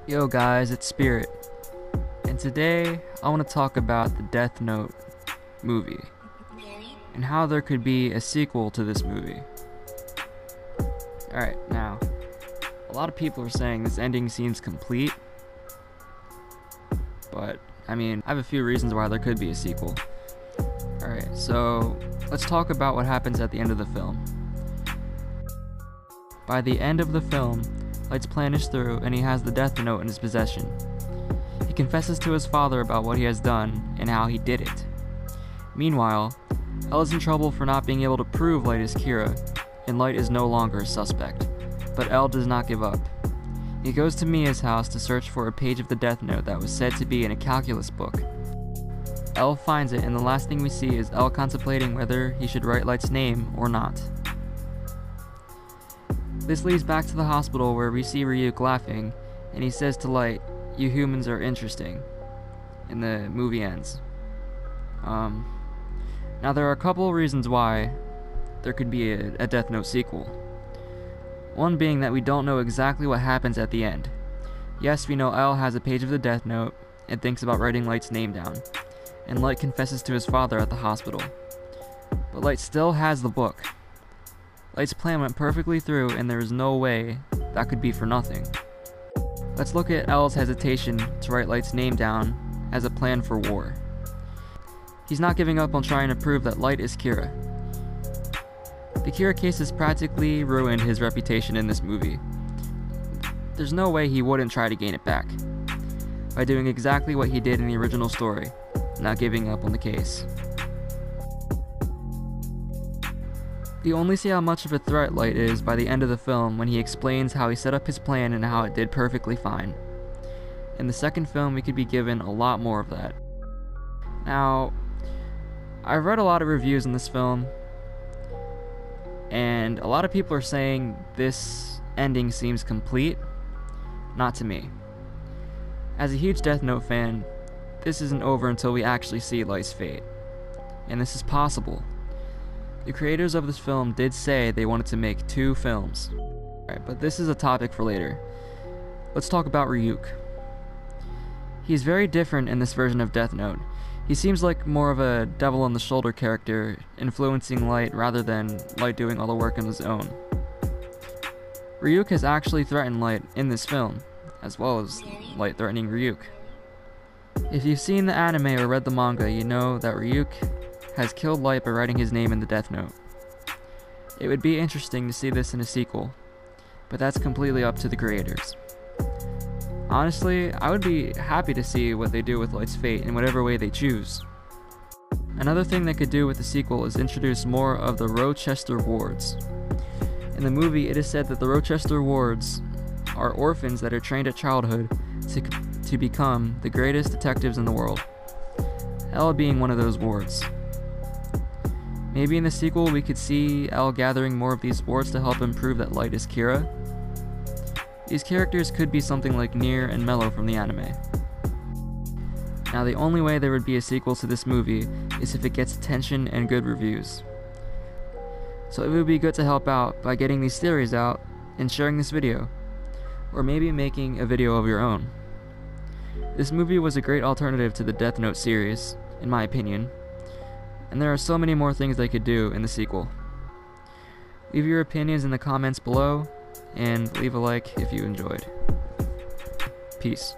Yo guys, it's Spirit, and today I want to talk about the Death Note movie, and how there could be a sequel to this movie. Alright, now, a lot of people are saying this ending seems complete, but, I have a few reasons why there could be a sequel. Alright, so, let's talk about what happens at the end of the film. By the end of the film, Light's plan is through, and he has the Death Note in his possession. He confesses to his father about what he has done, and how he did it. Meanwhile, L is in trouble for not being able to prove Light is Kira, and Light is no longer a suspect. But L does not give up. He goes to Mia's house to search for a page of the Death Note that was said to be in a calculus book. L finds it, and the last thing we see is L contemplating whether he should write Light's name or not. This leads back to the hospital where we see Ryuk laughing, and he says to Light, "You humans are interesting," and the movie ends. Now there are a couple of reasons why there could be a Death Note sequel. One being that we don't know exactly what happens at the end. Yes, we know L has a page of the Death Note, and thinks about writing Light's name down, and Light confesses to his father at the hospital. But Light still has the book. Light's plan went perfectly through, and there is no way that could be for nothing. Let's look at L's hesitation to write Light's name down as a plan for war. He's not giving up on trying to prove that Light is Kira. The Kira case has practically ruined his reputation in this movie. There's no way he wouldn't try to gain it back, by doing exactly what he did in the original story, not giving up on the case. We only see how much of a threat Light is by the end of the film when he explains how he set up his plan and how it did perfectly fine. In the second film, we could be given a lot more of that. Now, I've read a lot of reviews in this film, and a lot of people are saying this ending seems complete. Not to me. As a huge Death Note fan, this isn't over until we actually see Light's fate. And this is possible. The creators of this film did say they wanted to make 2 films. Alright, but this is a topic for later. Let's talk about Ryuk. He's very different in this version of Death Note. He seems like more of a devil-on-the-shoulder character, influencing Light rather than Light doing all the work on his own. Ryuk has actually threatened Light in this film, as well as Light threatening Ryuk. If you've seen the anime or read the manga, you know that Ryuk has killed Light by writing his name in the Death Note. It would be interesting to see this in a sequel, but that's completely up to the creators. Honestly, I would be happy to see what they do with Light's fate in whatever way they choose. Another thing they could do with the sequel is introduce more of the Rochester wards. In the movie, it is said that the Rochester wards are orphans that are trained at childhood to become the greatest detectives in the world. L being one of those wards. Maybe in the sequel we could see L gathering more of these wards to help him prove that Light is Kira. These characters could be something like Nier and Mello from the anime. Now the only way there would be a sequel to this movie is if it gets attention and good reviews. So it would be good to help out by getting these theories out and sharing this video, or maybe making a video of your own. This movie was a great alternative to the Death Note series, in my opinion, and there are so many more things they could do in the sequel. Leave your opinions in the comments below, and leave a like if you enjoyed. Peace.